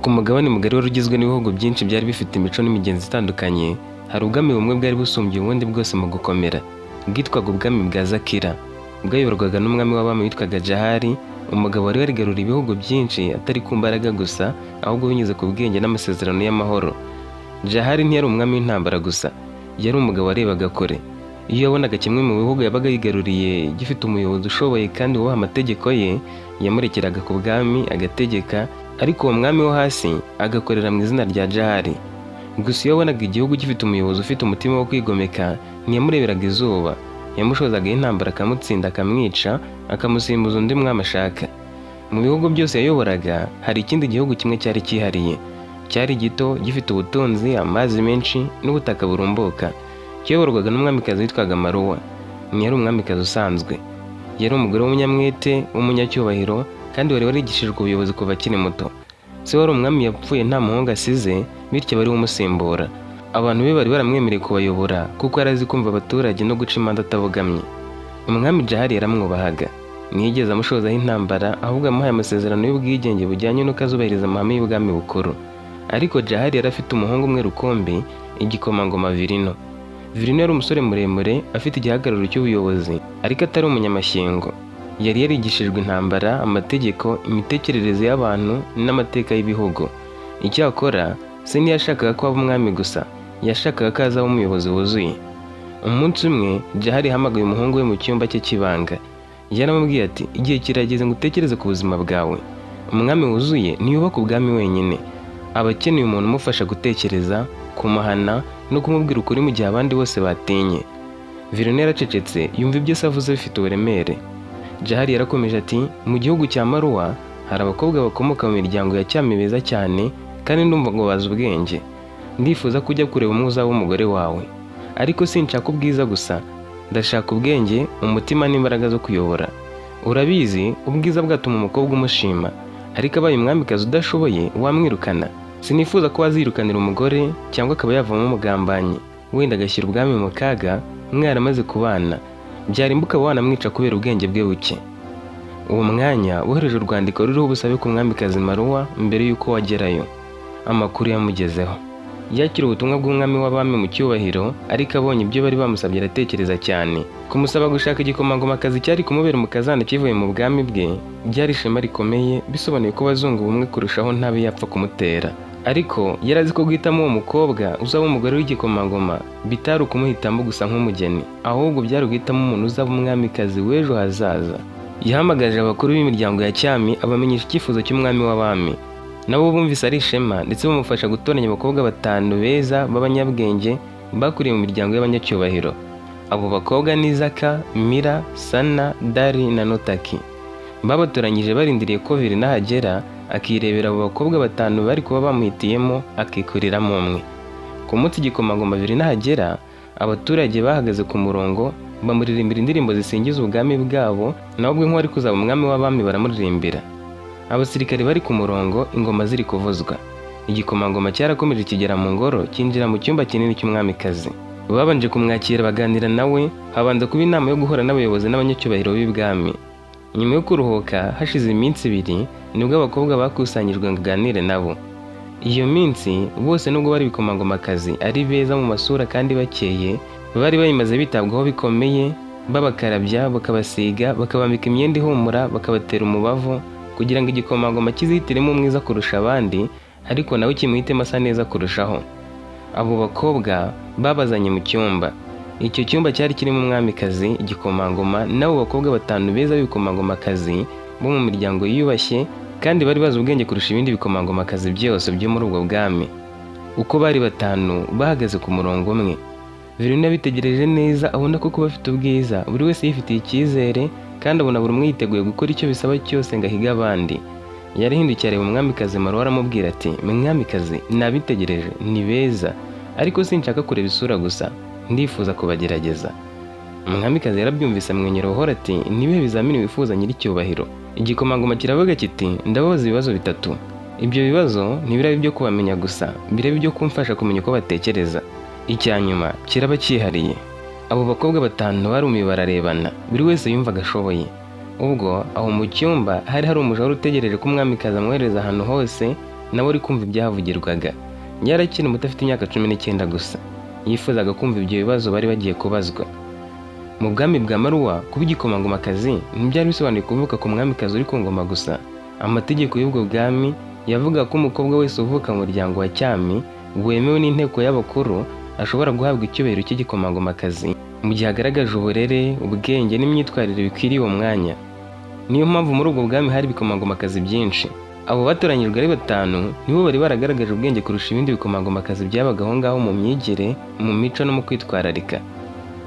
Ku mugabane mugari wari ugizwe n'ibihugu byinshi byari bifite imico n'imigenzo itandukanye, hari ubwami bumwe bwari busumbye ubundi bwose mu gukomera, bwitwaga ubwami bwa Zakira. Bwayoborwaga n'umwami w'abami witwaga Jahari, umugabo wari warigaruriye ibihugu byinshi atari ku mbaraga gusa, ahubwo binyuze ku bwenge n'amasezerano y'amahoro. Jahari ntiyari umwami w'intambara gusa, yari umugabo warebaga kure. Iyo yabonaga kimwe mu bihugu yabaga yigaruriye gifite umuyobozi ushoboye kandi wubaha amategeko ye, yamurekeraga ku bwami agategeka, ariko uwo mwami wo hasi agakorera mu izina rya Jahari. Gusa iyo yabonaga igihugu gifite umuyobozi ufite umutima wo kwigomeka, ntiyamureberaga izuba, yamushozagaho intambara akamutsinda, akamwica, akamusimbuza undi mwami ashaka. Mu bihugu byose yayoboraga hari ikindi gihugu kimwe cyari cyihariye, cyari gito, gifite ubutunzi, amazi menshi n'ubutaka burumbuka. Kiyoborwaga n'umwamikazi witwaga Maruwa. Ntiyari umwamikazi usanzwe, yari umugore w'umunyamwete, w'umunyacyubahiro, kandi wari warigishijwe ubuyobozi kuva akiri muto. Se wari umwami yapfuye nta muhungu asize, bityo bari umusimbura. Abantu be bari baramwemereye kubayobora kuko yari azi kumva abaturage no guca imanza atabogamye. Umwami Jahari yaramwubahaga, ntiyigeze amushozaho intambara, ahubwo amuhaye amasezerano y'ubwigenge bujyanye n'uko azubahiriza amahame y'ubwami bukuru. Ariko Jahari yari afite umuhungu umwe rukumbi, igikomangoma Virino. Virino yari umusore muremure, afite igihagararo cy'ubuyobozi, ariko atari umunyamashyengo. Yari yarigishijwe intambara, amategeko, imitekerereze y'abantu n'amateka y'ibihugu. Icyakora se ntiyashakaga ko aba umwami gusa, yashakaga ko azaba umuyobozi wuzuye. Umunsi umwe Jahari yahamagaye umuhungu we mu cyumba cye cy'ibanga. Yaramubwiye ati, igihe kirageze ngo utekereze ku buzima bwawe. Umwami wuzuye ntiyubaka ubwami wenyine, aba akeneye umuntu umufasha gutekereza, kumuhana no kumubwira ukuri mu gihe abandi bose batinye. Virino yaracecetse, yumva ibyo se avuze bifite uburemere. Jahari yarakomeje ati, mu gihugu cya Maruwa hari abakobwa bakomoka mu miryango ya cyami beza cyane, kandi ndumva ngo bazi ubwenge. Ndifuza ko ujya kureba umwe uzaba umugore wawe, ariko sinshaka ubwiza gusa, ndashaka ubwenge, umutima n'imbaraga zo kuyobora. Urabizi, ubwiza bwatuma umukobwa umushima, ariko abaye umwamikazi udashoboye wamwirukana. Sinifuza ko wazirukanira umugore cyangwa akaba yavamo umugambanyi, wenda agashyira ubwami mu kaga mwaramaze kubana, byarimba ukaba wanamwica kubera ubwenge bwe buke. Uwo mwanya wohereje urwandiko ruriho ubusabe ku mwamikazi Maruwa mbere y'uko wagerayo. Amakuru yamugezeho. Yakira ubutumwa bw'umwami w'abami mu cyubahiro, ariko abonye ibyo bari bamusabye aratekereza cyane. Kumusaba gushaka igikomangomakazi cyari kumubera umukazana kivuye mu bwami bwe byari ishema rikomeye, bisobanuye ko bazunga ubumwe kurushaho ntabe yapfa kumutera. Ariko yari azi ko guhitamo uwo mukobwa uzaba umugore w'igikomangoma bitari ukumuhitamo gusa nk'umugeni, ahubwo byari guhitamo umuntu uzaba umwamikazi w'ejo hazaza. Yahamagaje abakuru b'imiryango ya cyami abamenyesha icyifuzo cy'umwami w'abami. Nabo bumvise ari ishema, ndetse bamufasha gutoranya abakobwa 5 beza b'abanyabwenge bakuriye mu miryango y'abanyacyubahiro. Abo bakobwa ni Zaka, Mira, Sana, Dari na Notaki. Babatoranyije barindiriye ko Virino ahagera, akirebera abo bakobwa 5 bari kuba bamuhitiyemo, akikuriramo umwe. Ku munsi igikomangoma Virino ahagera, abaturage bahagaze ku murongo bamuririmbira indirimbo zisingiza ubwami bwabo, naho ubwe nk'uwari kuzaba umwami w'abami baramuririmbira. Abasirikare bari ku murongo, ingoma ziri kuvuzwa. Igikomangoma cyarakomeje kigera mu ngoro, cyinjira mu cyumba kinini cy'umwamikazi. Babanje kumwakira baganira nawe, habanza kuba inama yo guhura n'abayobozi n'abanyacyubahiro b'ibwami. Nyuma yo kuruhuka hashize iminsi 2, nibwo abakobwa bakusanyijwe ngo aganire nabo. Iyo minsi bose nubwo bari ibikomangomakazi ari beza mu masura kandi bakeye, bari bayimaze bitabwaho bikomeye, babakarabya, bakabasiga, bakabambika imyenda ihumura, bakabatera umubavu, kugira ngo igikomangoma kizihitiremo umwiza kurusha abandi, ariko nawe kimuhitemo asa neza kurushaho. Abo bakobwa babazanye mu cyumba. Icyo cyumba cyari kirimo umwamikazi, igikomangoma, n'abo bakobwa 5 beza b'ibikomangomakazi bo mu miryango yiyubashye, kandi bari bazi ubwenge kurusha ibindi bikomangomakazi byose byo muri ubwo bwami. Uko bari 5 bahagaze ku murongo umwe. Virino yabitegereje neza, abona ko kuba afite ubwiza, buri wese yifitiye icyizere, kandi abona buri umwe yiteguye gukora icyo bisaba cyose ngo ahige abandi. Yarahindukiye areba umwamikazi Maruwa aramubwira ati, mwamikazi, nabitegereje, ni beza, ariko sinshaka kureba isura gusa, ndifuza kubagerageza. Umwamikazi yarabyumvise amwenyura buhoro ati, nibihe bizamini wifuza nyiricyubahiro? Igikomangoma kiravuga kiti, ndababaza ibibazo 3. Ibyo bibazo ntibiraba ibyo kubamenya gusa, biraba ibyo kumfasha kumenya uko batekereza. Icyanyuma kiraba cyihariye. Abo bakobwa 5 barumiye bararebana, buri wese yumvaga ashoboye. Ubwo aho mu cyumba hari umuja wari utegereje ko umwamikazi amwohereza ahantu hose nawe ari kumva ibyahavugirwaga. Yari akiri muto afite imyaka 19 gusa, yifuzaga kumva ibyo bibazo bari bagiye kubazwa. Mu bwami bwa Maruwa, kuba igikomangomakazi ntibyari bisobanuye kuvuka ku mwamikazi uri ku ngoma gusa. Amategeko y'ubwo bwami yavuga ko umukobwa wese uvuka mu muryango wa cyami wemewe n'inteko y'abakuru ashobora guhabwa icyubahiro cy'igikomangomakazi mu gihe agaragaje uburere, ubwenge n'imyitwarire bikwiriye uwo mwanya. Niyo mpamvu muri ubwo bwami hari ibikomangomakazi byinshi. Abo batoranyijwe ari 5 nibo bari baragaragaje ubwenge kurusha ibindi bikomangomakazi byabaga aho ngaho mu myigire, mu mico no mu kwitwararika.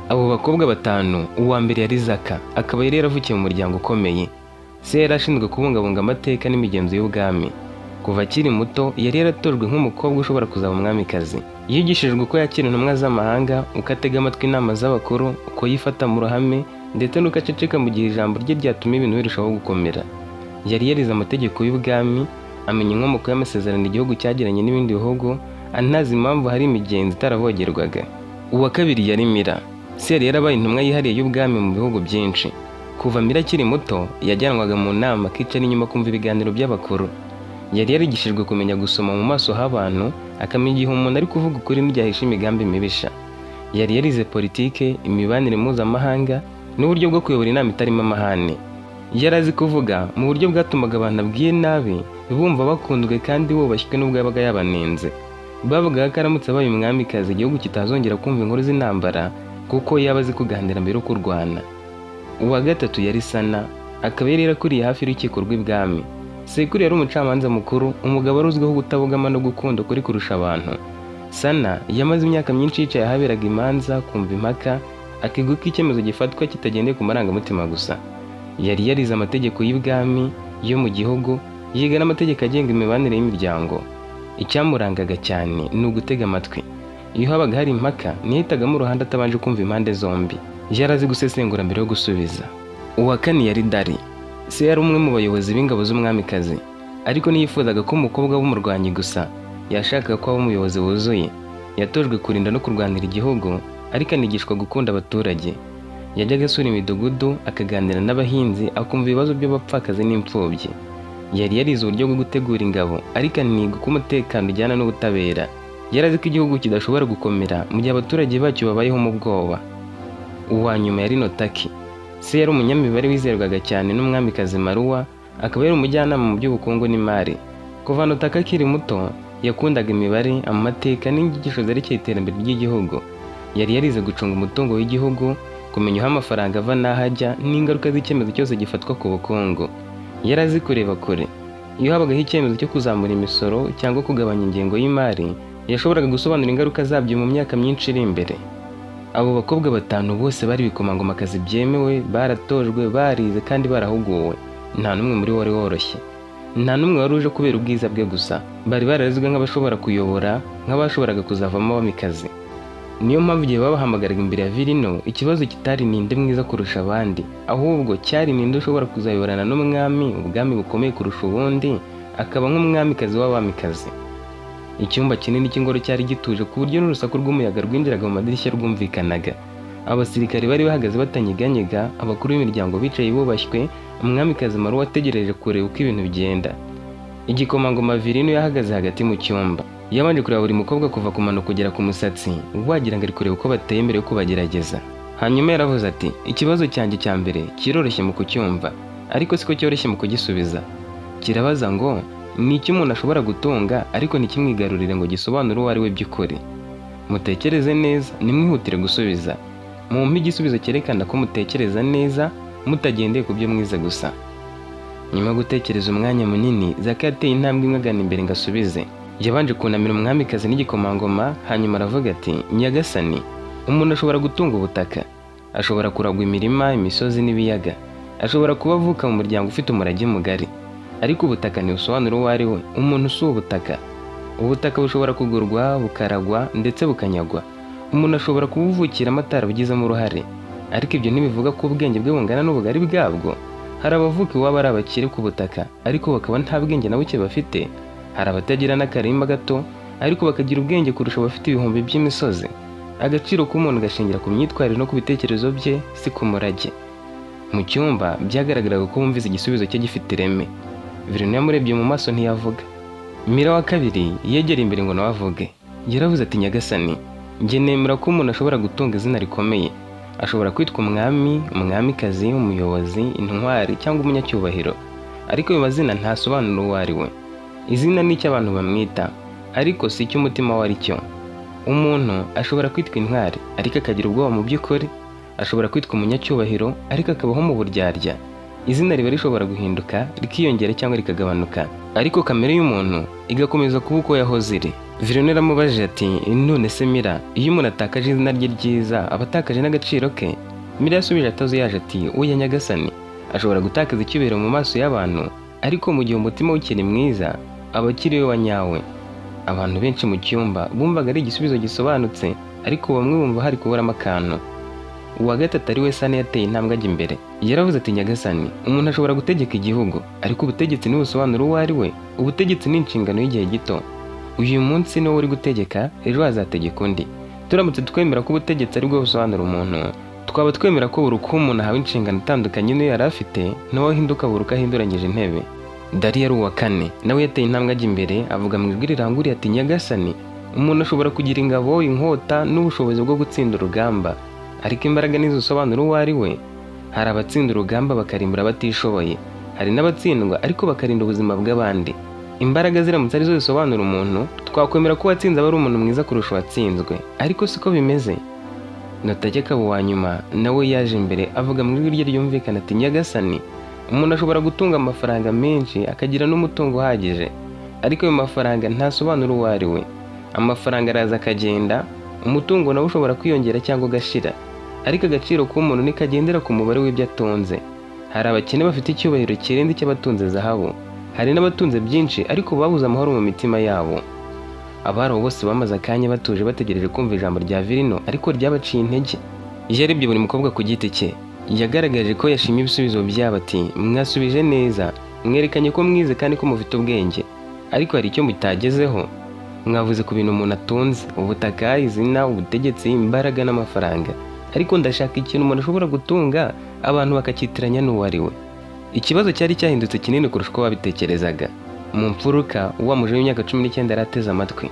Abo bakobwa 5, uwa mbere yari Zaka, akaba yari yaravukiye mu muryango ukomeye. Se yari ashinzwe kubungabunga amateka n'imigenzo y'ubwami. Kuva akiri muto yari yaratojwe nk'umukobwa ushobora kuzaba umwamikazi. Yigishijwe uko yakira intumwa z'amahanga, uko atega amatwi inama z'abakuru, uko yifata mu ruhame, ndetse n'uko aceceka mu gihe ijambo rye ryatuma ibintu birushaho gukomera. Yari yarize amategeko y'ubwami, amenya inkomoko y'amasezerano igihugu cyagiranye n'ibindi bihugu, anazi impamvu hari imigenzo itaravogerwaga. Uwa kabiri yari Mira. Se yari yarabaye intumwa yihariye y'ubwami mu bihugu byinshi. Kuva Mira akiri muto yajyanwaga mu nama akicara inyuma kumva ibiganiro by'abakuru. Yari yarigishijwe kumenya gusoma mu maso h'abantu, akamenya igihe umuntu ari kuvuga ukuri n'ibyahishe imigambi mibisha. Yari yarize politike, imibanire mpuzamahanga n'uburyo bwo kuyobora inama itarimo amahane. Yari azi kuvuga mu buryo bwatumaga abantu abwiye nabi bumva bakunzwe kandi bubashywe n'ubwo yabaga yabanenze. Bavugaga ko aramutse abaye umwamikazi igihugu kitazongera kumva inkuru z'intambara kuko yaba azi kuganira mbere yo kurwana. Uwa gatatu yari Sana, akaba yari yarakuriye hafi y'urukiko rw'ibwami. Sekuru yari umucamanza mukuru, umugabo wari uzwiho kutabogama no gukunda ukuri kurusha abantu. Sana yamaze imyaka myinshi yicaye ahaberaga imanza, kumva impaka, akiga ko icyemezo gifatwa kitagendeye ku marangamutima gusa. Yari yarize amategeko y'ibwami yo mu gihugu, yiga n'amategeko agenga imibanire y'imiryango. Icyamurangaga cyane ni ugutega amatwi. Iyo habaga hari impaka ntiyahitagamo uruhande atabanje kumva impande zombi. Yari azi gusesengura mbere yo gusubiza. Uwa kane yari Dari. Se yari umwe mu bayobozi b'ingabo z'umwamikazi, ariko ntiyifuzaga ko umukobwa w'umurwanyi gusa, yashakaga ko aba umuyobozi wuzuye. Yatojwe kurinda no kurwanira igihugu, ariko anigishwa gukunda abaturage. Yajyaga asura imidugudu, akaganira n'abahinzi, akumva ibibazo by'abapfakazi n'imfubyi. Yari yarize uburyo bwo gutegura ingabo, ariko aniga uko umutekano ujyana n'ubutabera. Yari azi ko igihugu kidashobora gukomera mu gihe abaturage bacyo babayeho mu bwoba. Uwa nyuma yari Notaki. Se yari umunyamibare wizerwaga cyane n'umwamikazi Maruwa, akaba yari umujyanama mu by'ubukungu n'imari. Kuva Notaki akiri muto yakundaga imibare, amateka n'inyigisho zerekeye iterambere ry'igihugu. Yari yarize gucunga umutungo w'igihugu, kumenya aho amafaranga ava n'aho ajya n'ingaruka z'icyemezo cyose gifatwa ku bukungu. Yari azi kureba kure. Iyo habagaho icyemezo cyo kuzamura imisoro cyangwa kugabanya ingengo y'imari, yashoboraga gusobanura ingaruka zabyo mu myaka myinshi iri imbere. Abo bakobwa 5 bose bari ibikomangomakazi byemewe, baratojwe, barize kandi barahuguwe. Nta n'umwe muri bo wari woroshye. Nta n'umwe wari uje kubera ubwiza bwe gusa. Bari barazizwe nk'abashobora kuyobora, nk'abashoboraga kuzavamo abamikazi. Niyo mpamvu igihe babahamagaraga imbere ya Virino, ikibazo kitari ninde mwiza kurusha abandi, ahubwo cyari ninde ushobora kuzayoborana n'umwami, ubwami bukomeye kurusha ubundi, akaba nk'umwamikazi w'abamikazi. Icyumba kinini cy'ingoro cyari gituje ku buryo n'urusaku rw'umuyaga rwinjiraga mu madirishya rwumvikanaga. Abasirikari bari bahagaze batanyeganyega, abakuru b'imiryango bicaye bubashywe, umwamikazi Maruwa ategereje kureba uko ibintu bigenda. Igikomangoma Virino yahagaze hagati mu cyumba. Yabanje kureba buri mukobwa kuva ku mano kugera ku musatsi, wagira ngo ari kureba uko bateye mbere yo kubagerageza. Hanyuma yaravuze ati, ikibazo cyanjye cya mbere kiroroshye mu kucyumva, ariko siko cyoroshye mu kugisubiza. Kirabaza ngo ni iki umuntu ashobora gutunga ariko ntikimwigarurire ngo gisobanure uwo ari we by'ukuri. Mutekereze neza, nimwihutire gusubiza. Mumpe igisubizo cyerekana ko mutekereza neza, mutagendeye ku byo mwize gusa. Nyuma yo gutekereza umwanya munini, Zaka yateye intambwe imwe agana imbere ngo asubize. Yabanje kunamira umwamikazi n'igikomangoma, hanyuma aravuga ati, Nyagasani, umuntu ashobora gutunga ubutaka, ashobora kuragwa imirima, imisozi n'ibiyaga, ashobora kuba avuka mu muryango ufite umurage mugari, ariko ubutaka ntibusobanura uwo ari we. Umuntu si ubutaka. Ubutaka bushobora kugurwa, bukaragwa ndetse bukanyagwa. Umuntu ashobora kubuvukiramo atarabugizemo uruhare, ariko ibyo ntibivuga ko ubwenge bwe bungana n'ubugari bwabwo. Hari abavuka iwabo ari abakire ku butaka, ariko bakaba nta bwenge na buke bafite. Hari abatagira n'akarimba gato, ariko bakagira ubwenge kurusha abafite ibihumbi by'imisozi. Agaciro k'umuntu gashingira ku myitwarire no ku bitekerezo bye, si ku murage. Mu cyumba byagaragaraga ko bumvise igisubizo cye gifite ireme. Virino yamurebye mu maso ntiyavuga. Mira wa kabiri yegera imbere ngo nawe avuge. Yaravuze ati nyagasani, njye nemera ko umuntu ashobora gutunga izina rikomeye. Ashobora kwitwa umwami, umwamikazi, umuyobozi, intwari cyangwa umunyacyubahiro. Ariko ayo mazina ntasobanura uwo ari we. Izina ni icyo abantu bamwita, ariko si icyo umutima we ari cyo. Umuntu ashobora kwitwa intwari ariko akagira ubwoba mu by'ukuri. Ashobora kwitwa umunyacyubahiro ariko akabaho mu buryarya. Izina riba rishobora guhinduka, rikiyongera cyangwa rikagabanuka, ariko kamere y'umuntu igakomeza kuba uko yahoze iri. Vironera aramubajije ati none se Mira, iyo umuntu atakaje izina rye ryiza aba atakaje n'agaciro ke? Mira yasubije atazuyaje ati oya nyagasani, ashobora gutakaza icyubahiro mu maso y'abantu, ariko mu gihe umutima we ukiri mwiza aba akiri we wa nyawe. Abantu benshi mu cyumba bumvaga ari igisubizo gisobanutse, ariko bamwe bumva hari kuburamo akantu. Uwa gatatu ari we Sane yateye intambwe ajya imbere. Yaravuze ati nyagasani, umuntu ashobora gutegeka igihugu, ariko ubutegetsi ntibusobanura uwo ari we. Ubutegetsi ni inshingano y'igihe gito. Uyu munsi niwe uri gutegeka, ejo hazategeka undi. Turamutse twemera ko ubutegetsi ari bwo busobanura umuntu, twaba twemera ko buri uko umuntu ahawe inshingano itandukanye n'iyo yari afite, nawe ahinduka buri uko ahinduranyije intebe. Dariya ari uwa kane, nawe yateye intambwe ajya imbere avuga mu ijwi riranguriye ati nyagasani, umuntu ashobora kugira ingabo, inkota n'ubushobozi bwo gutsinda urugamba, ariko imbaraga ntizisobanura uwo ari we. Hari abatsinda urugamba bakarimbura abatishoboye, hari n'abatsindwa ariko bakarinda ubuzima bw'abandi. Imbaraga ziramutse arizo zisobanura umuntu, twakwemera ko uwatsinze aba ari umuntu mwiza kurusha uwatsinzwe, ariko siko bimeze. Nategeka abo wa nyuma nawe yaje imbere avuga mu ijwi rye ryumvikana ati nyagasani, umuntu ashobora gutunga amafaranga menshi akagira n'umutungo uhagije, ariko ayo mafaranga ntasobanura uwo ari we. Amafaranga araza akagenda, umutungo nawe ushobora kwiyongera cyangwa ugashira, ariko agaciro k'umuntu nikagendera ku mubare w'ibyo atunze. Hari abakene bafite icyubahiro kirenze icy'abatunze zahabu, hari n'abatunze byinshi ariko babuze amahoro mu mitima yabo. Abari bose bamaze akanya batuje bategereje kumva ijambo rya Virino, ariko ryabaciye intege. Yarebye buri mukobwa ku giti cye, yagaragaje ko yashimye ibisubizo byabo ati mwasubije neza, mwerekanye ko mwize kandi ko mufite ubwenge, ariko hari icyo mutagezeho. Mwavuze ku bintu umuntu atunze, ubutaka, izina, ubutegetsi, imbaraga n'amafaranga, ariko ndashaka ikintu umuntu ashobora gutunga abantu bakacyitiranya n'uwo ari we. Ikibazo cyari cyahindutse kinini kurusha uko babitekerezaga. Mu mfuruka wa muje w'imyaka 19 yari ateze amatwi.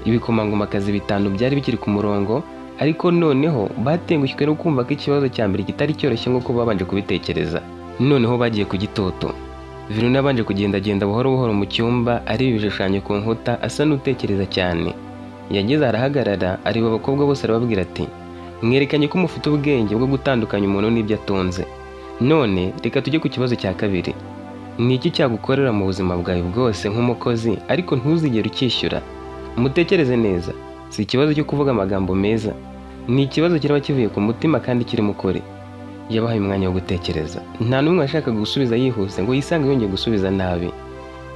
Ibikomangomakazi bitanu byari bikiri ku murongo, ariko noneho batengushywe no kumva ko ikibazo cya mbere kitari cyoroshye nk'uko babanje kubitekereza. Noneho bagiye ku gitoto. Virino yabanje kugendagenda buhoro buhoro mu cyumba, areba ibishushanyo ku nkuta asa n'utekereza cyane. Yageze arahagarara areba abakobwa bose arababwira ati mwerekanye ko mufite ubwenge bwo gutandukanya umuntu n'ibyo atunze. None reka tujye ku kibazo cya kabiri. Ni iki cyagukorera mu buzima bwawe bwose nk'umukozi ariko ntuzigere ukishyura? Mutekereze neza, si ikibazo cyo kuvuga amagambo meza, ni ikibazo kiraba kivuye ku mutima kandi kiri mu kuri. Yabahaye umwanya wo gutekereza. Nta n'umwe washakaga gusubiza yihuse ngo yisange yongeye gusubiza nabi.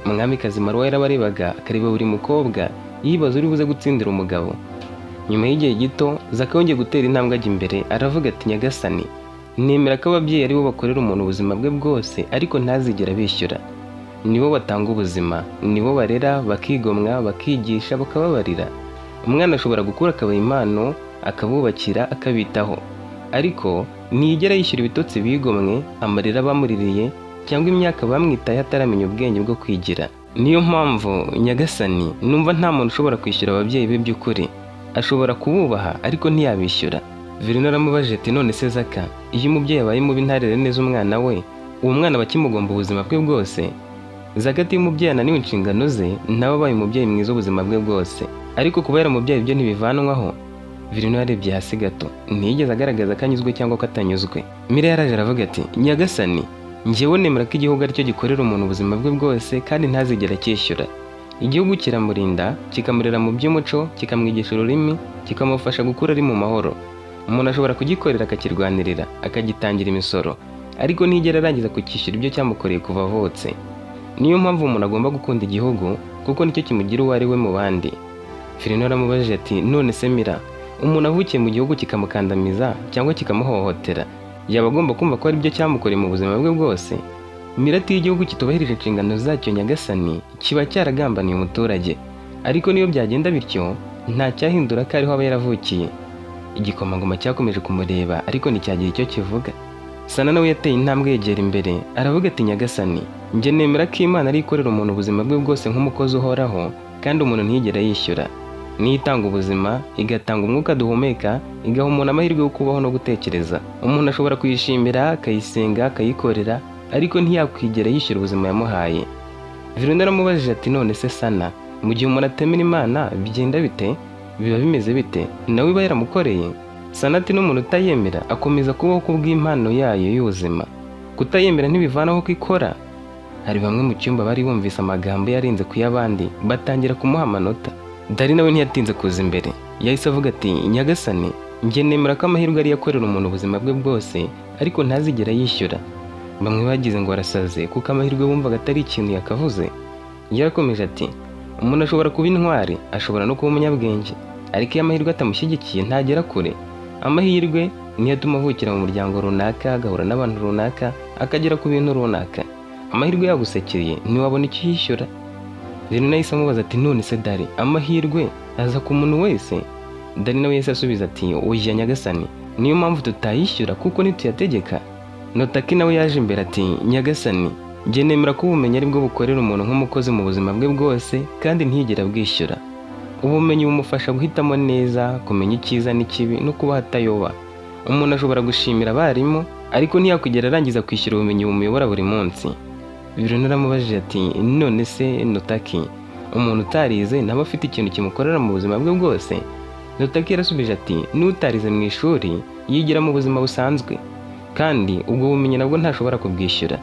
Umwamikazi Maruwa yarabarebaga akareba buri mukobwa yibaza uri buze gutsindira umugabo. Nyuma y'igihe gito Zaka yongeye gutera intambwe ajya imbere aravuga ati nyagasani, nemera ko ababyeyi ari bo bakorera umuntu ubuzima bwe bwose ariko ntazigera bishyura. Nibo batanga ubuzima, nibo barera, bakigomwa, bakigisha, bakababarira. Umwana ashobora gukura akaba impano, akabubakira, akabitaho, ariko ntiyigera yishyura ibitotsi bigomwe, amarira bamuririye cyangwa imyaka bamwitaye ataramenya ubwenge bwo kwigira. Niyo mpamvu nyagasani numva nta muntu ushobora kwishyura ababyeyi be by'ukuri. Ashobora kububaha ariko ntiyabishyura. Virino aramubajije ati none se Zaka, iyo umubyeyi abaye mubi ntarere neza umwana we, uwo mwana aba akimugomba ubuzima bwe bwose? Zaka ati iyo umubyeyi ananiwe inshingano ze, nawe abaye umubyeyi mwiza ubuzima bwe bwose, ariko kuba yaramubyaye ibyo ntibivanwaho. Virino yarebye hasi gato, ntiyigeze agaragaza ko anyuzwe cyangwa ko atanyuzwe. Mira yaraje aravuga ati nyagasani, njyewe nemera ko igihugu aricyo gikorera umuntu ubuzima bwe bwose kandi ntazigera cyishyura. Igihugu kiramurinda, kikamurera mu by'umuco, kikamwigisha ururimi, kikamufasha gukura ari mu mahoro. Umuntu ashobora kugikorera akakirwanirira, akagitangira imisoro, ariko ntigera arangiza kukishyura ibyo cyamukoreye kuva avutse. Niyo mpamvu umuntu agomba gukunda igihugu kuko nicyo kimugira uwo ari we mu bandi. Virino aramubajije ati none se Mira, umuntu avukiye mu gihugu kikamukandamiza cyangwa kikamuhohotera, yaba agomba kumva ko ari byo cyamukoreye mu buzima bwe bwose? Mira ati igihugu kitubahirije inshingano zacyo nyagasani kiba cyaragambaniye umuturage, ariko niyo byagenda bityo nta cyahindura ko ariho aba yaravukiye. Igikomangoma cyakomeje kumureba ariko nticyagira icyo kivuga. Sana nawe yateye intambwe yegera imbere aravuga ati nyagasani, njye nemera ko Imana ari ikorera umuntu ubuzima bwe bwose nk'umukozi uhoraho, kandi umuntu ntiyigera yishyura. Niyo itanga ubuzima, igatanga umwuka duhumeka, igaha umuntu amahirwe yo kubaho no gutekereza. Umuntu ashobora kuyishimira, akayisenga, akayikorera, ariko ntiyakwigera yishyura ubuzima yamuhaye. Virundi aramubajije ati none se Sana, mu gihe umuntu atemera Imana bigenda bite? Biba bimeze bite? Nawe iba yaramukoreye? Sana ati n'umuntu utayemera akomeza kubaho kubw'impano yayo y'ubuzima. Kutayemera ntibivanaho ko ikora. Hari bamwe mu cyumba bari bumvise amagambo yarenze ku y'abandi, batangira kumuha amanota. Dari nawe ntiyatinze kuza imbere, yahise avuga ati nyagasani, njye nemera ko amahirwe ari yakorera umuntu ubuzima bwe bwose, ariko ntazigera yishyura. Bamwe bagize ngo arasaze kuko amahirwe bumvaga atari ikintu yakavuze. Yarakomeje ati umuntu ashobora kuba intwari, ashobora no kuba umunyabwenge, ariko iyo amahirwe atamushyigikiye ntagera kure. Amahirwe niyo atuma avukira mu muryango runaka, agahura n'abantu runaka, akagera ku bintu runaka. Amahirwe yagusekeye ntiwabona icyo yishyura. Rero nahise amubaza ati none se Dari, amahirwe aza ku muntu wese? Dari nawe yahise asubiza ati oya nyagasani, niyo mpamvu tutayishyura kuko ntituyategeka. Notaki nawe yaje imbere ati nyagasani, njye nemera ko ubumenyi ari bwo bukorera umuntu nk'umukozi mu buzima bwe bwose, kandi ntiyigera bwishyura. Ubumenyi bumufasha guhitamo neza, kumenya icyiza n'ikibi no kubaho atayoba. Umuntu ashobora gushimira abarimu, ariko ntiyakwigera arangiza kwishyura ubumenyi bumuyobora buri munsi. Virundi aramubajije ati none se Notaki, umuntu utarize ntaba afite ikintu kimukorera mu buzima bwe bwose? Notaki yarasubije ati n'utarize mu ishuri yigira mu buzima busanzwe, kandi ubwo bumenyi nabwo ntashobora kubwishyura.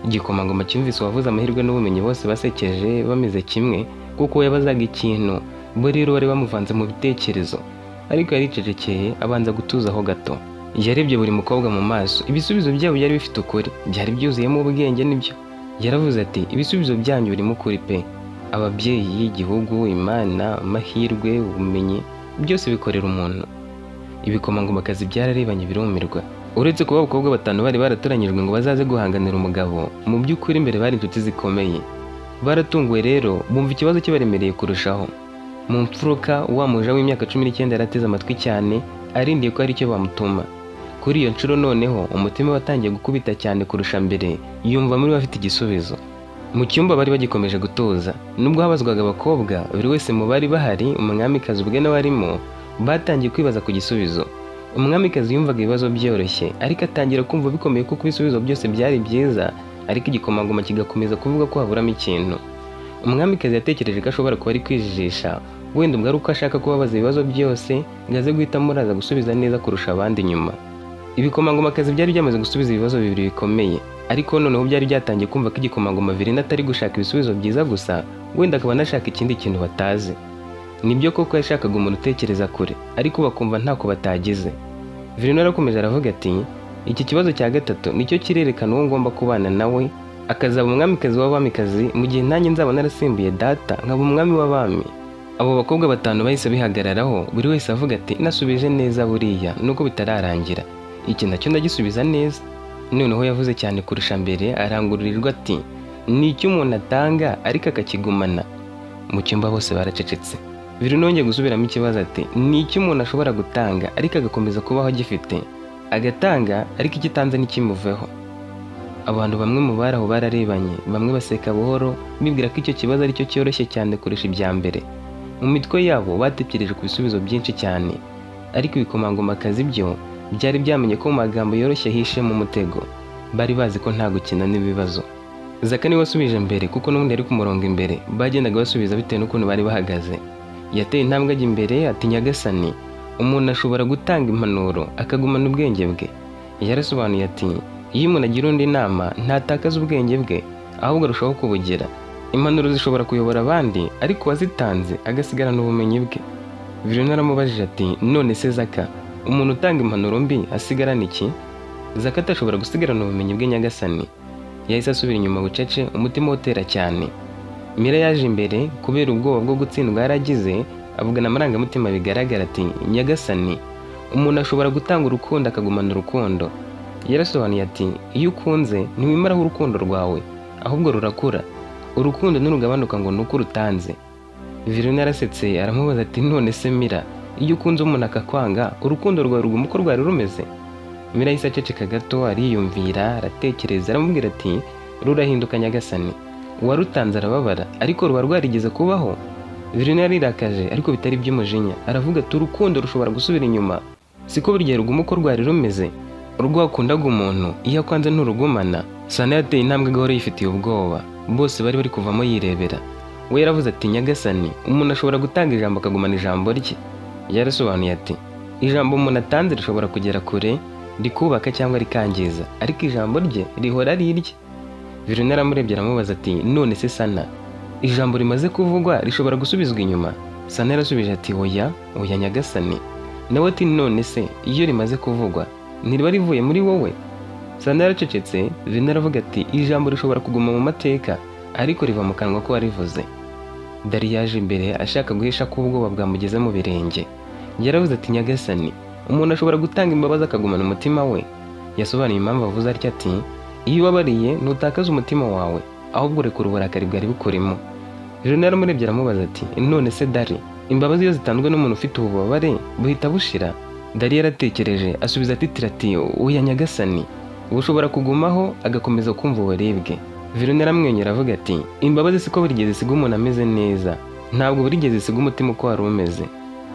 Igikomangoma cyumvise uwavuze amahirwe n'ubumenyi bose basekeje bameze kimwe, kuko yabazaga ikintu, bo rero bari bamuvanze mu bitekerezo. Ariko yaricecekeye abanza gutuzaho gato. Yarebye buri mukobwa mu maso, ibisubizo byabo byari bifite ukuri, byari byuzuyemo ubwenge n'ibyo. Yaravuze ati ibisubizo byanyu birimo ukuri pe. Ababyeyi, igihugu, Imana, amahirwe, ubumenyi, byose bikorera umuntu. Ibikomangomakazi byararebanye birumirwa. Uretse kuba abakobwa 5 bari baratoranyijwe ngo bazaze guhanganira umugabo, mu by'ukuri imbere bari inshuti zikomeye. Baratunguwe rero, bumva ikibazo kibaremereye kurushaho. Mu mfuruka wa muja w'imyaka 19 yarateze amatwi cyane, arindiye ko hari icyo bamutuma. Kuri iyo nshuro noneho umutima watangiye gukubita cyane kurusha mbere, yumva muri we afite igisubizo. Mu cyumba bari bagikomeje gutuza, nubwo habazwaga abakobwa, buri wese mu bari bahari, umwamikazi ubwe n'abarimo batangiye kwibaza ku gisubizo. Umwamikazi yumvaga ibibazo byoroshye, ariko atangira kumva bikomeye kuko ibisubizo byose byari byiza, ariko igikomangoma kigakomeza kuvuga ko haburamo ikintu. Umwamikazi yatekereje ko ashobora kuba ari kwijijisha, wenda ubwo ari uko ashaka kubabaza ibibazo byose ngo aze guhitamo uraza gusubiza neza kurusha abandi nyuma. Ibikomangomakazi byari byamaze gusubiza ibibazo 2 bikomeye, ariko noneho byari byatangiye kumva ko igikomangoma Virundi atari gushaka ibisubizo byiza gusa, wenda akaba anashaka ikindi kintu batazi. Nibyo koko yashakaga umuntu utekereza kure, ariko bakumva ntako batagize. Virundi arakomeje aravuga ati iki kibazo cya gatatu nicyo kirerekana uwo ngomba kubana nawe, akazaba umwamikazi w'abamikazi mu gihe nanjye nzaba narasimbuye data nkaba umwami w'abami. Abo bakobwa 5 bahise bihagararaho, buri wese avuga ati nasubije neza buriya nuko bitararangira, iki nacyo ndagisubiza neza. Noneho yavuze cyane kurusha mbere, arangururirwa ati ni icyo umuntu atanga ariko akakigumana. Mu cyumba bose baracecetse. Virundi yongeye gusubiramo ikibazo ati ni icyo umuntu ashobora gutanga ariko agakomeza kubaho agifite, agatanga ariko ikitanze ntikimuveho. Abantu bamwe mu bari aho bararebanye, bamwe baseka buhoro bibwira ko icyo kibazo ari cyo cyoroshye cyane kurusha ibya mbere. Mu mitwe yabo batekereje ku bisubizo byinshi cyane, ariko ibikomangomakazi byo byari byamenye ko mu magambo yoroshye hishe mu mutego. Bari bazi ko nta gukina n'ibibazo. Zaka niwe wasubije mbere kuko n'ubundi ari ku murongo imbere, bagendaga basubiza bitewe n'ukuntu bari bahagaze. Yateye intambwe ajya imbere ati nyagasani, umuntu ashobora gutanga impanuro akagumana ubwenge bwe. Yarasobanuye ati iyo umuntu agira undi inama ntatakaza ubwenge bwe, ahubwo arushaho kubugira. Impanuro zishobora kuyobora abandi, ariko uwazitanze agasigarana ubumenyi bwe. Virundi aramubajije ati none se Zaka, umuntu utanga impanuro mbi asigarana iki? Zaka atashobora gusigarana ubumenyi bwe nyagasani. Yahise asubira inyuma bucece, umutima utera cyane. Mira yaje imbere kubera ubwoba bwo gutsindwa yaragize, avugana amarangamutima bigaragara ati nyagasani, umuntu ashobora gutanga urukundo akagumana urukundo. Yarasobanuye ati iyo ukunze ntiwimaraho urukundo rwawe, ahubwo rurakura. Urukundo ntirugabanuka ngo nuko urutanze. Virundi yarasetse aramubaza ati none se Mira, iyo ukunze umuntu akakwanga, urukundo rwawe ruguma uko rwari rumeze? Mira yahise aceceka gato ariyumvira aratekereza aramubwira ati rurahinduka nyagasani. Uwarutanze arababara ariko ruba rwarigeze kubaho. Virunera yarirakaje ariko bitari by'umujinya aravuga ati urukundo rushobora gusubira inyuma, siko buri gihe ruguma uko rwari rumeze. Urwo wakundaga umuntu iyo akwanze nturugumana. Sana yateye intambwe gahoro yifitiye ubwoba, bose bari bari kuvamo yirebera. We yaravuze ati nyagasani, umuntu ashobora gutanga ijambo akagumana ijambo rye. Yarasobanuye ati ijambo umuntu atanze rishobora kugera kure rikubaka cyangwa rikangiza, ariko ijambo rye rihora ari irye. Virunera amurebye aramubaza ati none se Sana, ijambo rimaze kuvugwa rishobora gusubizwa inyuma? Sana yarasubije ati oya nyagasani. Nawe ati none se iyo rimaze kuvugwa ntiriba rivuye muri wowe? Sana yaracecetse. Virunera aravuga ati ijambo rishobora kuguma mu mateka ariko riva mu kanwa ko warivuze. Dari yaje imbere ashaka guhisha ko ubwoba bwamugeze mu birenge. Yaravuze ati nyagasani, umuntu ashobora gutanga imbabazi akagumana umutima we. Yasobanuye impamvu avuze atya ati iyo ubabariye ntutakaze umutima wawe, ahubwo rekura uburakari bwari bukurimo. Virunera amurebye aramubaza ati none se Dari, imbabazi iyo zitanzwe n'umuntu ufite ububabare buhita bushira? Dari yaratekereje asubiza ati oya nyagasani, ushobora kugumaho agakomeza kumva uburibwe. Virunera amwenyura avuga ati imbabazi siko buri gihe zisiga umuntu ameze neza, ntabwo buri gihe zisiga umutima uko wari umeze.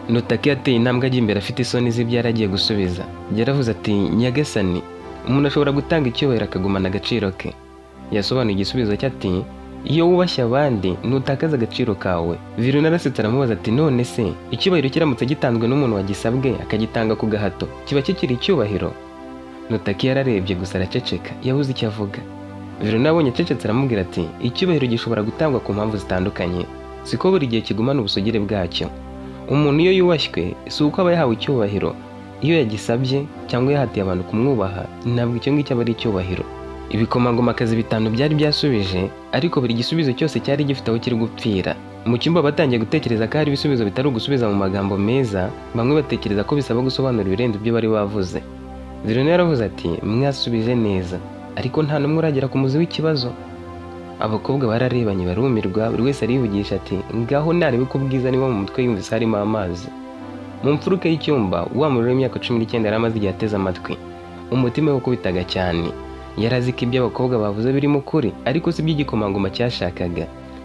Notaki yateye intambwe ajya imbere afite isoni z'ibyo yari agiye gusubiza. Yaravuze ati nyagasani, umuntu ashobora gutanga icyubahiro akagumana agaciro ke. Yasobanuye igisubizo cye ati iyo wubashye abandi ntutakaze agaciro kawe. Virunera arasetse aramubaza ati none se icyubahiro kiramutse gitanzwe n'umuntu wagisabwe akagitanga ku gahato kiba kikiri icyubahiro? Notaki yararebye gusa araceceka yabuze icyo avuga. Virunera abonye acecetse aramubwira ati icyubahiro gishobora gutangwa ku mpamvu zitandukanye, siko buri gihe kigumana ubusugire bwacyo. Umuntu iyo yubashywe si uko aba yahawe icyubahiro, iyo yagisabye cyangwa yahatiye abantu kumwubaha ntabwo icyo ngicyo aba ari icyubahiro. Ibikomangomakazi 5 byari byasubije ariko buri gisubizo cyose cyari gifite aho kiri gupfira. Mu cyumba batangiye gutekereza ko hari ibisubizo bitari ugusubiza mu magambo meza, bamwe batekereza ko bisaba gusobanura ibirenze ibyo bari bavuze. Virunera yaravuze ati mwasubije neza ariko nta n'umwe uragera ku muzi w'ikibazo. Abakobwa bararebanye barumirwa, buri wese arivugisha ati ngaho narebe ko ubwiza niba mu mutwe yumvise harimo amazi. Mu mfuruka y'icyumba wa muriro w'imyaka 19 yari amaze igihe ateze amatwi, umutima we ukubitaga cyane. Yarazi ko ibyo abakobwa bavuze birimo ukuri ariko si by'igikomangoma cyashakaga,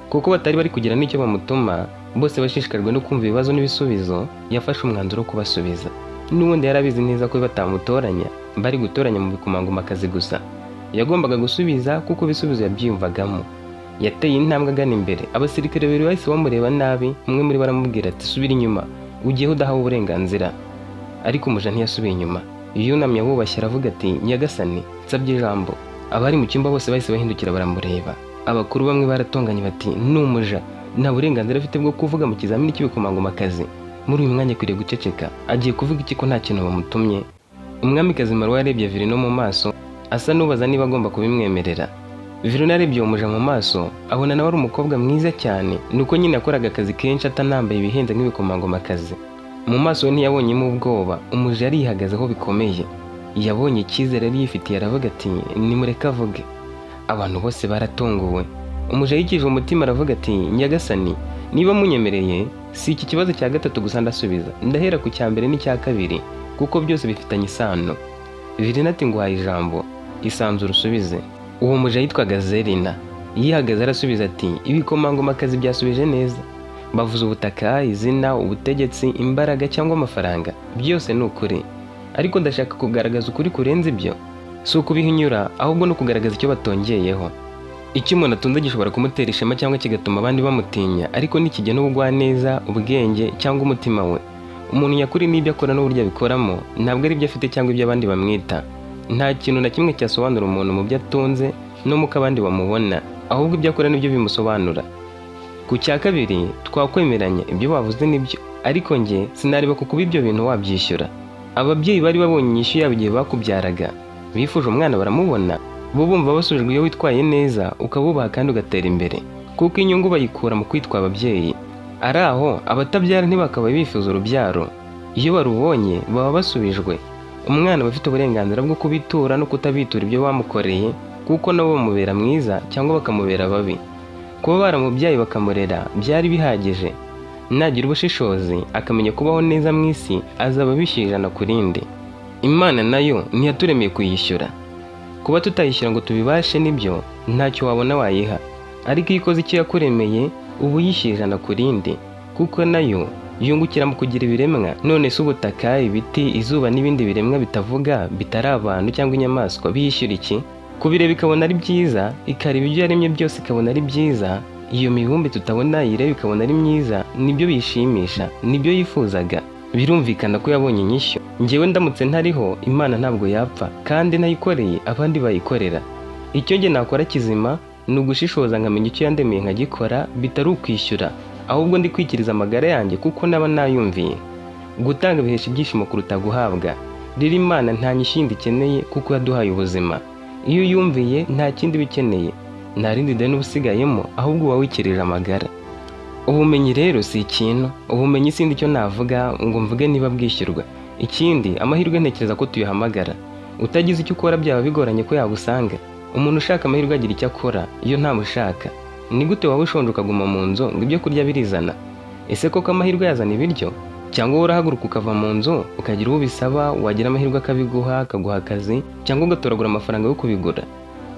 kuko batari bari kugira n'icyo bamutuma. Bose bashishikajwe no kumva ibibazo n'ibisubizo, yafashe umwanzuro wo kubasubiza. N'ubundi yarabizi neza ko batamutoranya, bari gutoranya mu bikomangomakazi gusa. Yagombaga gusubiza kuko ibisubizo yabyiyumvagamo. Yateye intambwe agana imbere, abasirikare babiri bahise bamureba nabi. Umwe muri baramubwira ati subira inyuma, ugiye udahawe uburenganzira. Ariko umuja ntiyasubiye inyuma, yunamye abubashye aravuga ati nyagasani, nsabye ijambo. Abari mu cyumba bose bahise bahindukira baramureba. Abakuru bamwe baratonganye bati n'umuja nta burenganzira afite bwo kuvuga mu kizamini cy'ibikomangomakazi. Muri uyu mwanya akwiriye guceceka, agiye kuvuga iki ko nta kintu bamutumye? Umwamikazi Marwa yarebye Virunera mu maso asa n'ubaza niba agomba kubimwemerera. Virunera yarebye uwo muja mu maso abona nawe ari umukobwa mwiza cyane, nuko nyine yakoraga akazi kenshi atanambaye ibihenze nk'ibikomangomakazi. Mu maso we ntiyabonyemo ubwoba, umuja yarihagazeho bikomeye. Yabonye icyizere yari yifitiye aravuga ati nimureke avuge. Abantu bose baratunguwe. Umuja yikije umutima aravuga ati nyagasani, niba munyemereye si iki kibazo cya gatatu gusa ndasubiza, ndahera ku cya mbere n'icya kabiri kuko byose bifitanye isano. Virunera ati nguhaye ijambo, isanzure usubize. Uwo muja yitwaga Zerina. Yihagaze arasubiza ati ibikomangomakazi byasubije neza. Bavuze ubutaka, izina, ubutegetsi, imbaraga cyangwa amafaranga, byose ni ukuri. Ariko ndashaka kugaragaza ukuri kurenze ibyo. Si ukubihinyura ahubwo no kugaragaza icyo batongeyeho. Icyo umuntu atunze gishobora kumutera ishema cyangwa kigatuma abandi bamutinya, ariko nikigena ubugwaneza, ubwenge cyangwa umutima we. Umuntu nyakuri n'ibyo akora n'uburyo abikoramo ntabwo ari ibyo afite cyangwa ibyo abandi bamwita. Nta kintu na kimwe cyasobanura umuntu mu byo atunze no mu ko abandi bamubona, ahubwo ibyo akora nibyo bimusobanura. Ku cya kabiri twakwemeranya, ibyo bavuze nibyo, ariko njye sinareba kuko ibyo bintu wabyishyura. Ababyeyi bari babonye inyishyu yabo igihe bakubyaraga, bifuje umwana baramubona, bo bumva basubijwe iyo witwaye neza ukabubaha kandi ugatera imbere, kuko inyungu bayikura mu kwitwa ababyeyi. Ari aho abatabyara ntibakaba bifuza urubyaro, iyo barubonye baba basubijwe. Umwana aba afite uburenganzira bwo kubitura no kutabitura ibyo bamukoreye, kuko nabo bamubera mwiza cyangwa bakamubera babi. Kuba baramubyaye bakamurera byari bihagije. Nagira ubushishozi akamenya kubaho neza mu isi, azaba bishyira ijana ku rindi. Imana nayo ntiyaturemeye kuyishyura. Kuba tutayishyura ngo tubibashe nibyo ntacyo wabona wayiha, ariko iyo ikoze icyo yakuremeye uba uyishyira ijana ku rindi, kuko nayo yungukira mu kugira ibiremwa. None se ubutaka, ibiti, izuba n'ibindi biremwa bitavuga bitari abantu cyangwa inyamaswa biyishyura iki? Kubireba ikabona ari byiza, ikareba ibyo yaremye byose ikabona ari byiza, iyo mibumbe tutabona yireba ikabona ari myiza, nibyo biyishimisha, nibyo yifuzaga. Birumvikana ko yabonye inyishyu. Njyewe ndamutse ntariho, Imana ntabwo yapfa, kandi nayikoreye abandi bayikorera. Icyo njye nakora kizima ni ugushishoza nkamenya icyo yandemeye nkagikora, bitari ukwishyura, ahubwo ndi kwikiriza amagara yanjye kuko naba nayumviye. Gutanga bihesha ibyishimo kuruta guhabwa. Rero Imana nta nyishyu yindi ikeneye kuko yaduhaye ubuzima. Iyo uyumviye nta kindi bikeneye, nta rindi deni uba usigayemo, ahubwo uba wikirije amagara. Ubumenyi rero si ikintu. Ubumenyi sindi icyo navuga ngo mvuge niba bwishyurwa. Ikindi, amahirwe ntekereza ko tuyahamagara. Utagize icyo ukora byaba bigoranye ko yagusanga. Umuntu ushaka amahirwe agira icyo akora iyo ntamushaka. Ni gute waba ushonje ukaguma mu nzu ngo ibyo kurya birizana? Ese koko amahirwe yazana ibiryo? Cyangwa wowe urahaguruka ukava mu nzu ukagira uwo bisaba, wagira amahirwe akabiguha, akaguha akazi, cyangwa ugatoragura amafaranga yo kubigura?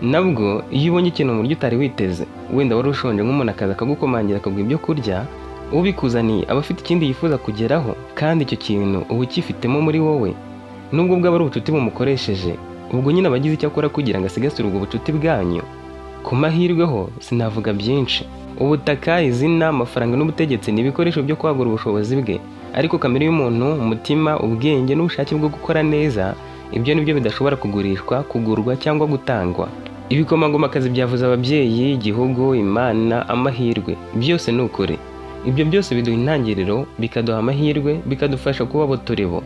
Nabwo iyo ubonye ikintu mu buryo utari witeze, wenda wari ushonje nk'umuntu akaza akagukomangira akaguha ibyo kurya, ubikuzaniye aba afite ikindi yifuza kugeraho, kandi icyo kintu uba ukifitemo muri wowe. Nubwo bwaba ari ubucuti bumukoresheje, ubwo nyine aba agize icyo akora kugira ngo asigasire ubwo bucuti bwanyu. Ku mahirwe ho sinavuga byinshi. Ubutaka, izina, amafaranga n'ubutegetsi ni ibikoresho byo kwagura ubushobozi bwe, ariko kamere y'umuntu, umutima, ubwenge n'ubushake bwo gukora neza, ibyo nibyo bidashobora kugurishwa, kugurwa cyangwa gutangwa. Ibikomangomakazi byavuze ababyeyi, igihugu, Imana, amahirwe, byose ni ukuri. Ibyo byose biduha intangiriro, bikaduha amahirwe, bikadufasha kuba abo turi bo.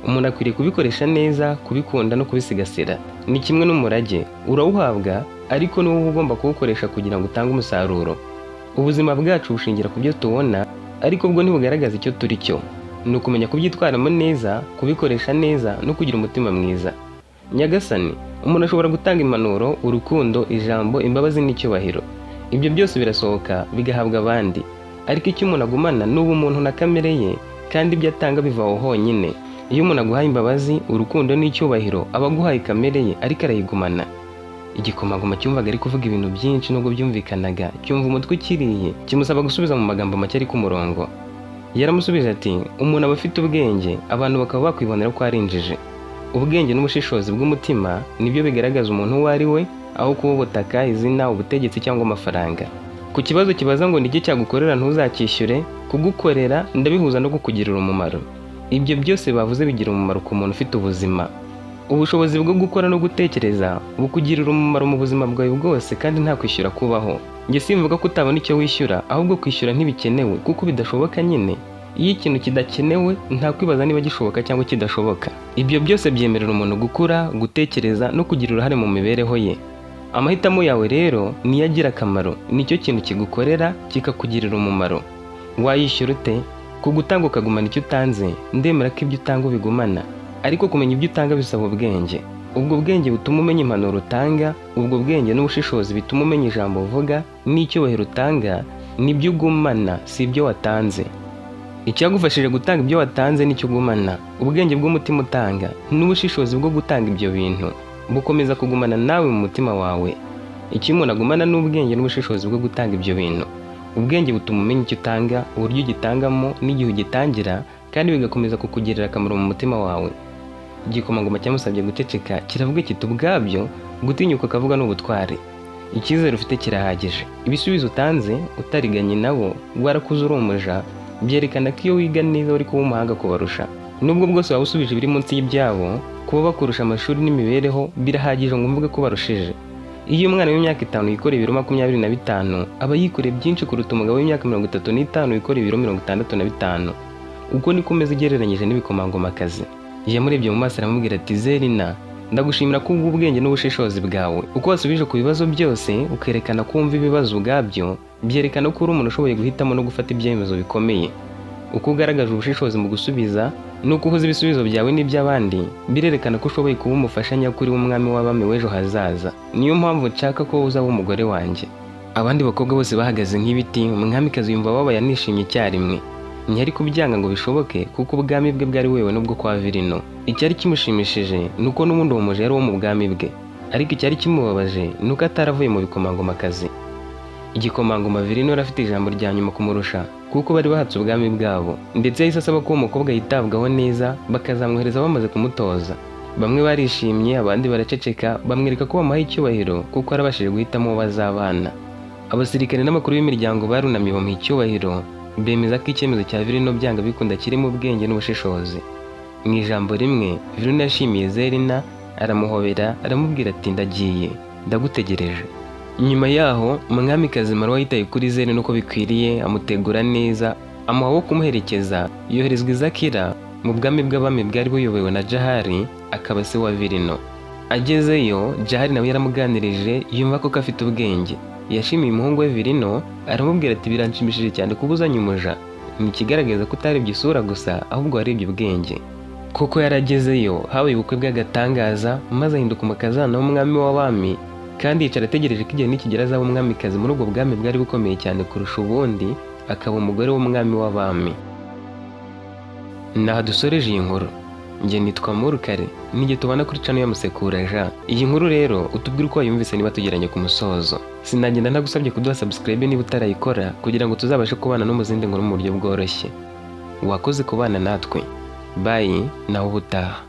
Umuntu akwiriye kubikoresha neza, kubikunda no kubisigasira. Ni kimwe n'umurage, urawuhabwa, ariko ni wowe ugomba kuwukoresha kugira ngo utange umusaruro. Ubuzima bwacu bushingira ku byo tubona, ariko bwo ntibugaragaza icyo turi cyo. Ni ukumenya kubyitwaramo neza, kubikoresha neza no kugira umutima mwiza. Nyagasani, umuntu ashobora gutanga impanuro, urukundo, ijambo, imbabazi n'icyubahiro. Ibyo byose birasohoka bigahabwa abandi, ariko icyo umuntu agumana ni ubumuntu na kamere ye, kandi ibyo atanga biva aho honyine. Iyo umuntu aguhaye imbabazi, urukundo n'icyubahiro, aba aguhaye kamere ye ariko arayigumana. Igikomangoma cyumvaga ari kuvuga ibintu byinshi nubwo byumvikanaga, cyumva umutwe ukiriye, kimusaba gusubiza mu magambo make ari ku murongo. Yaramusubije ati, umuntu aba afite ubwenge, abantu bakaba bakwibonera ko ari injiji. Ubwenge n'ubushishozi bw'umutima nibyo bigaragaza umuntu uwo ari we, aho kuba ubutaka, izina, ubutegetsi cyangwa amafaranga. Ku kibazo kibaza ngo niki cyagukorera ntuzacyishyure, kugukorera ndabihuza no kukugirira umumaro. Ibyo byose bavuze bigira umumaro ku muntu ufite ubuzima. Ubushobozi bwo gukora no gutekereza bukugirira umumaro mu buzima bwawe bwose, kandi nta kwishyura kubaho. Njye simvuga ko utabona icyo wishyura, ahubwo kwishyura ntibikenewe kuko bidashoboka nyine. Iyo ikintu kidakenewe nta kwibaza niba gishoboka cyangwa kidashoboka. Ibyo byose byemerera umuntu gukura, gutekereza no kugira uruhare mu mibereho ye. Amahitamo yawe rero niyo agira akamaro, nicyo kintu kigukorera kikakugirira umumaro. Wayishyura ute? Kugutanga ukagumana icyo utanze, ndemera ko ibyo utanga ubigumana, ariko kumenya ibyo utanga bisaba ubwenge. Ubwo bwenge butuma umenya impanuro utanga, ubwo bwenge n'ubushishozi bituma umenya ijambo uvuga, n'icyubahiro utanga, nibyo ugumana, si ibyo watanze. Icyagufashije gutanga ibyo watanze nicyo ugumana. Ubwenge bw'umutima utanga n'ubushishozi bwo gutanga ibyo bintu bukomeza kugumana nawe mu mutima wawe. Icyo umuntu agumana n'ubwenge n'ubushishozi bwo gutanga ibyo bintu. Ubwenge butuma umenya icyo utanga, uburyo ugitangamo n'igihe ugitangira, kandi bigakomeza kukugirira akamaro mu mutima wawe. Igikomangoma cyamusabye guceceka kiravuga kiti, ubwabyo gutinyuka ukavuga n'ubutware. Icyizere ufite kirahagije. Ibisubizo utanze utariganye nabo, warakuze uri umuja, byerekana ko iyo wiga neza uri kuba umuhanga kubarusha. Nubwo bwose waba usubije biri munsi y'ibyabo, kuba bakurusha amashuri n'imibereho birahagije ngo mvuge ko barushije. Iyo umwana w'imyaka 5 yikora ibiro 25, aba yikoreye byinshi kuruta umugabo w'imyaka 35 yikora ibiro 65. Ubwo niko umeze ugereranyije n'ibikomangomakazi. Yamurebye mu maso aramubwira ati, Zerina, ndagushimira ko ubwenge n'ubushishozi bwawe, uko wasubije ku bibazo byose ukerekana ko wumva ibibazo ubwabyo, byerekana ko uri umuntu ushoboye guhitamo no gufata ibyemezo bikomeye. Uko ugaragaje ubushishozi mu gusubiza nuko uhuza ibisubizo byawe n'iby'abandi, birerekana ko ushoboye kuba umufasha nyakuri w'umwami w'abami w'ejo hazaza. Niyo mpamvu nshaka ko uzaba umugore wanjye. Abandi bakobwa bose bahagaze nk'ibiti, umwamikazi yumva ababaye anishimye icyarimwe. ntiyari kubyanga ngo bishoboke kuko ubwami bwe bwari wewe n'ubwo kwa Virino. Icyari kimushimishije nuko n'ubundi uwo muja yari wo mu bwami bwe, ariko icyari kimubabaje nuko ataravuye mu bikomangomakazi. Igikomangoma Virino yari afite ijambo rya nyuma kumurusha kuko bari bahatse ubwami bwabo, ndetse yahise asaba ko uwo mukobwa yitabwaho neza bakazamwohereza bamaze kumutoza. Bamwe barishimye abandi baraceceka, bamwereka ko bamuhaye icyubahiro kuko arabashije guhitamo uwo bazabana. Abasirikare n'amakuru b'imiryango barunamye bamuha icyubahiro, bemeza ko icyemezo cya Virino byanga bikunda kirimo ubwenge n'ubushishozi. Mu ijambo rimwe Virino yashimiye Zerina, aramuhobera aramubwira ati ndagiye ndagutegereje. Nyuma yaho umwamikazi Marwa yitaye kuri Zerina uko bikwiriye, amutegura neza, amuha wo kumuherekeza. Yoherezwa i Zakira mu bwami bw'abami bwari buyobowe na Jahari, akaba se wa Virino. Agezeyo Jahari nawe yaramuganirije yumva ko afite ubwenge. Yashimiye umuhungu we Virino, aramubwira ati biranshimishije cyane kuba uzanye umuja, ni ikigaragaza ko utarebye isura gusa ahubwo warebye ubwenge. Kuko yaragezeyo habaye ubukwe bw'agatangaza, maze ahinduka umukazana w'umwami w'abami, kandi yicara ategereje ko igihe nikigera azaba umwamikazi muri ubwo bwami bwari bukomeye cyane kurusha ubundi, akaba umugore w'umwami w'abami. Naha dusoreje iyi nkuru. Njye nitwa Murukare, n'igihe tubana kuri channel ya Musekura Jean. Iyi nkuru rero utubwire uko wayumvise niba tugeranye ku musozo. Sinagenda ntagusabye kuduha subscribe niba utarayikora kugira ngo tuzabashe kubana no mu zindi nkuru mu buryo bworoshye. Wakoze kubana natwe. Bye, naho ubutaha.